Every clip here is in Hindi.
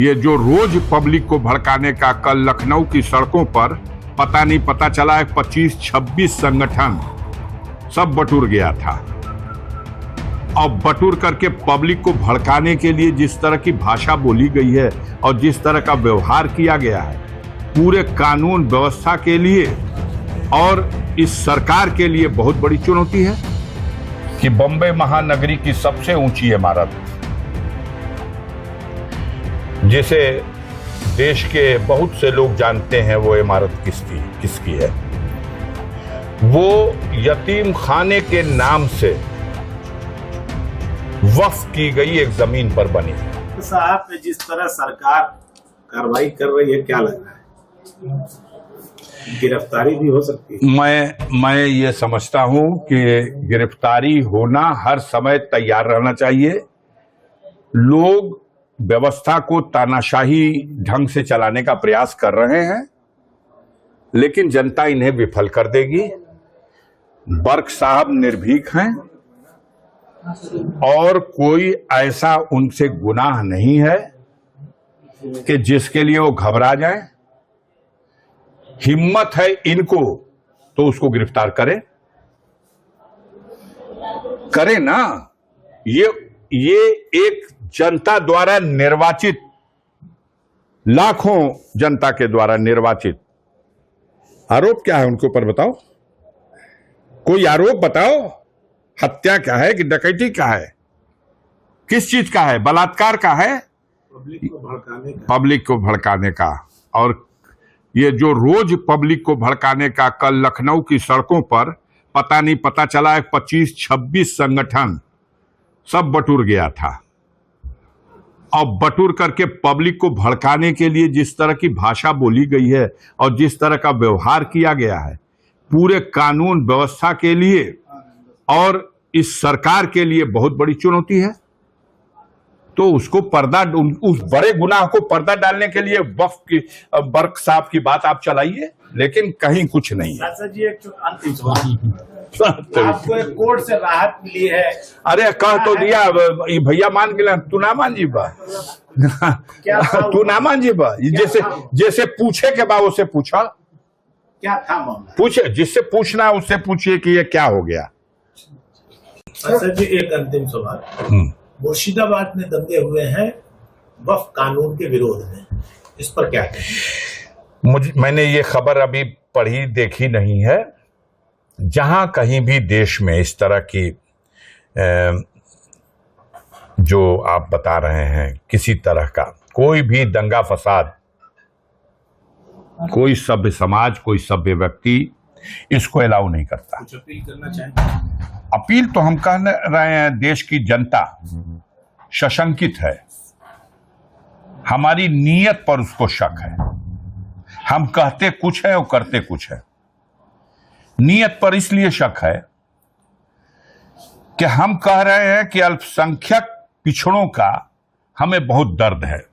ये जो रोज पब्लिक को भड़काने का कल लखनऊ की सड़कों पर पता चला है 25-26 संगठन सब बटुर गया था। अब बटुर करके पब्लिक को भड़काने के लिए जिस तरह की भाषा बोली गई है और जिस तरह का व्यवहार किया गया है, पूरे कानून व्यवस्था के लिए और इस सरकार के लिए बहुत बड़ी चुनौती है कि बम्बई महानगरी की सबसे ऊंची इमारत, जिसे देश के बहुत से लोग जानते हैं वो इमारत किसकी है, वो यतीम खाने के नाम से वक्फ की गई एक जमीन पर बनी है। साहब, जिस तरह सरकार कार्रवाई कर रही है, क्या लग रहा है? गिरफ्तारी भी हो सकती है। मैं ये समझता हूं कि गिरफ्तारी होना हर समय तैयार रहना चाहिए। लोग व्यवस्था को तानाशाही ढंग से चलाने का प्रयास कर रहे हैं, लेकिन जनता इन्हें विफल कर देगी। बर्क साहब निर्भीक हैं और कोई ऐसा उनसे गुनाह नहीं है कि जिसके लिए वो घबरा जाए। हिम्मत है इनको तो उसको गिरफ्तार करें ना। ये एक जनता द्वारा निर्वाचित, लाखों जनता के द्वारा निर्वाचित, आरोप क्या है उनके ऊपर बताओ, कोई आरोप बताओ। हत्या क्या है कि डकैती क्या है, किस चीज का है, बलात्कार का है, पब्लिक को भड़काने का। और ये जो रोज पब्लिक को भड़काने का कल लखनऊ की सड़कों पर पता चला है 25-26 संगठन सब बटुर गया था। अब बटुर करके पब्लिक को भड़काने के लिए जिस तरह की भाषा बोली गई है और जिस तरह का व्यवहार किया गया है, पूरे कानून व्यवस्था के लिए और इस सरकार के लिए बहुत बड़ी चुनौती है। तो उसको उस बड़े गुनाह को पर्दा डालने के लिए बर्क साहब की बात आप चलाइए, लेकिन कहीं कुछ नहीं है। जी, एक अंतिम सवाल, आपको एक कोर्ट से राहत मिली है? अरे कह तो दिया भैया, मान के तू ना मान जी बा तू ना मान जी बा। जैसे पूछे के बाद उसे पूछा, क्या था मामला? पूछे, जिससे पूछना है उससे पूछिए कि ये क्या हो गया। सर जी, एक अंतिम सवाल, मुर्शिदाबाद में दंगे हुए हैं वक्फ कानून के विरोध में, इस पर क्या कहें? मैंने ये खबर अभी पढ़ी देखी नहीं है। जहां कहीं भी देश में इस तरह की जो आप बता रहे हैं, किसी तरह का कोई भी दंगा फसाद, कोई सभ्य समाज, कोई सभ्य व्यक्ति इसको अलाउ नहीं करता। कुछ अपील करना चाहेंगे? अपील तो हम कह रहे हैं, देश की जनता सशंकित है, हमारी नीयत पर उसको शक है। हम कहते कुछ है और करते कुछ है। नीयत पर इसलिए शक है कि हम कह रहे हैं कि अल्पसंख्यक पिछड़ों का हमें बहुत दर्द है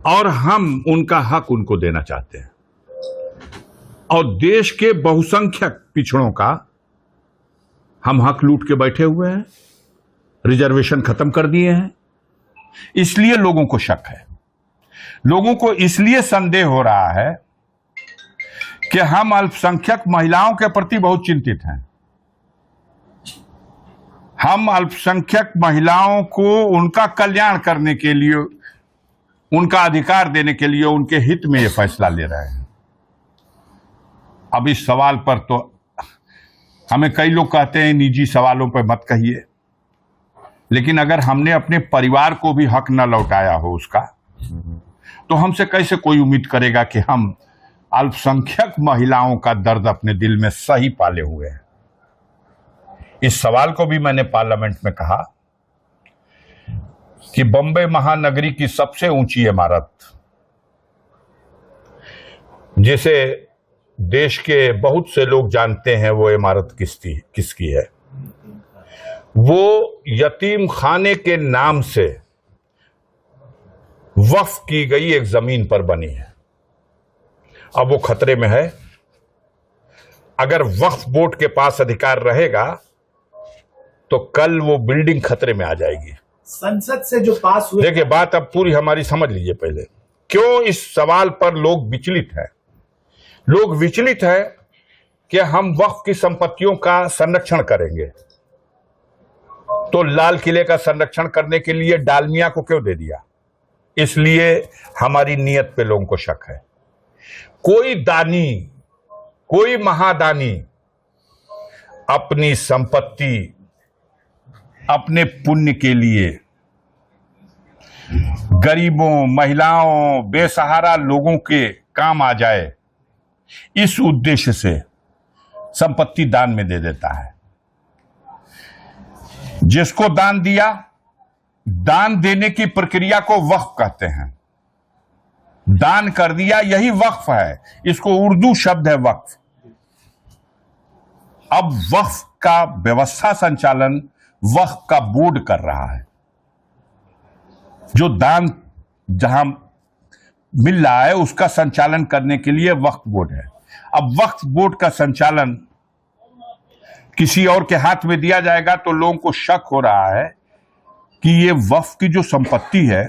और हम उनका हक उनको देना चाहते हैं। और देश के बहुसंख्यक पिछड़ों का हम हक लूट के बैठे हुए हैं, रिजर्वेशन खत्म कर दिए हैं। इसलिए लोगों को शक है, लोगों को इसलिए संदेह हो रहा है कि हम अल्पसंख्यक महिलाओं के प्रति बहुत चिंतित हैं। हम अल्पसंख्यक महिलाओं को उनका कल्याण करने के लिए, उनका अधिकार देने के लिए, उनके हित में यह फैसला ले रहे हैं। अब इस सवाल पर तो हमें कई लोग कहते हैं निजी सवालों पर मत कहिए, लेकिन अगर हमने अपने परिवार को भी हक न लौटाया हो उसका, तो हमसे कैसे कोई उम्मीद करेगा कि हम अल्पसंख्यक महिलाओं का दर्द अपने दिल में सही पाले हुए हैं। इस सवाल को भी मैंने पार्लियामेंट में कहा कि बम्बई महानगरी की सबसे ऊंची इमारत, जिसे देश के बहुत से लोग जानते हैं वो इमारत किसकी है, वो यतीम खाने के नाम से वक्फ की गई एक जमीन पर बनी है। अब वो खतरे में है। अगर वक्फ बोर्ड के पास अधिकार रहेगा तो कल वो बिल्डिंग खतरे में आ जाएगी। संसद से जो पास हुए, देखिए बात अब पूरी हमारी समझ लीजिए पहले, क्यों इस सवाल पर लोग विचलित हैं। लोग विचलित है कि हम वक्फ की संपत्तियों का संरक्षण करेंगे, तो लाल किले का संरक्षण करने के लिए डालमिया को क्यों दे दिया, इसलिए हमारी नीयत पे लोगों को शक है। कोई दानी, कोई महादानी अपनी संपत्ति अपने पुण्य के लिए गरीबों, महिलाओं, बेसहारा लोगों के काम आ जाए, इस उद्देश्य से संपत्ति दान में दे देता है। जिसको दान दिया, दान देने की प्रक्रिया को वक्फ कहते हैं। दान कर दिया, यही वक्फ है। इसको उर्दू शब्द है वक्फ। अब वक्फ का व्यवस्था संचालन वक्फ का बोर्ड कर रहा है। जो दान जहां मिल रहा है उसका संचालन करने के लिए वक्फ बोर्ड है। अब वक्फ बोर्ड का संचालन किसी और के हाथ में दिया जाएगा तो लोगों को शक हो रहा है कि ये वक्फ की जो संपत्ति है,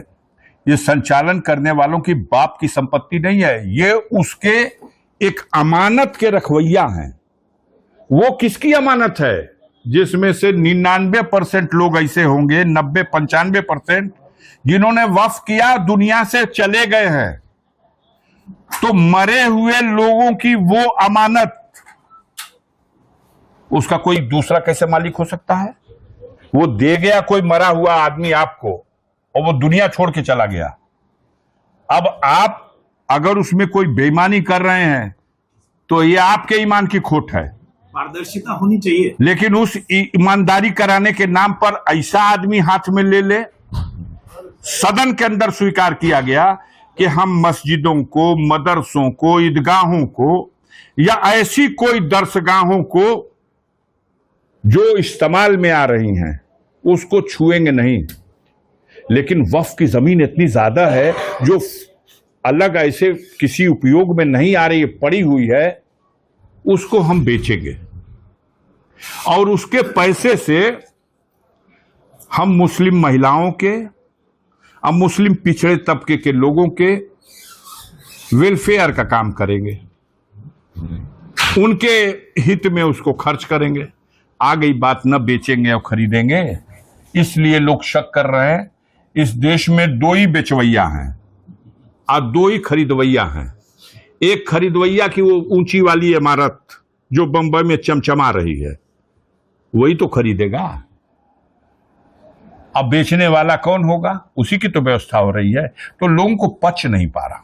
ये संचालन करने वालों की बाप की संपत्ति नहीं है, ये उसके एक अमानत के रखवैया हैं। वो किसकी अमानत है? जिसमें से 99% लोग ऐसे होंगे, 90-95%, जिन्होंने वक्फ किया दुनिया से चले गए हैं। तो मरे हुए लोगों की वो अमानत उसका कोई दूसरा कैसे मालिक हो सकता है? वो दे गया कोई मरा हुआ आदमी आपको, और वो दुनिया छोड़ के चला गया। अब आप अगर उसमें कोई बेईमानी कर रहे हैं तो ये आपके ईमान की खोट है। पारदर्शिता होनी चाहिए, लेकिन उस ईमानदारी कराने के नाम पर ऐसा आदमी हाथ में ले ले। सदन के अंदर स्वीकार किया गया कि हम मस्जिदों को, मदरसों को, ईदगाहों को या ऐसी कोई दरसगाहों को जो इस्तेमाल में आ रही हैं उसको छुएंगे नहीं। लेकिन वक्फ की जमीन इतनी ज्यादा है जो अलग ऐसे किसी उपयोग में नहीं आ रही, पड़ी हुई है, उसको हम बेचेंगे और उसके पैसे से हम मुस्लिम महिलाओं के, अब मुस्लिम पिछड़े तबके के लोगों के वेलफेयर का काम करेंगे, उनके हित में उसको खर्च करेंगे। आ गई बात न बेचेंगे और खरीदेंगे। इसलिए लोग शक कर रहे हैं इस देश में दो ही बेचवैया हैं और दो ही खरीदवैया हैं। एक खरीदवैया की वो ऊंची वाली इमारत जो बंबई में चमचमा रही है, वही तो खरीदेगा। अब बेचने वाला कौन होगा? उसी की तो व्यवस्था हो रही है। तो लोगों को पच नहीं पा रहा।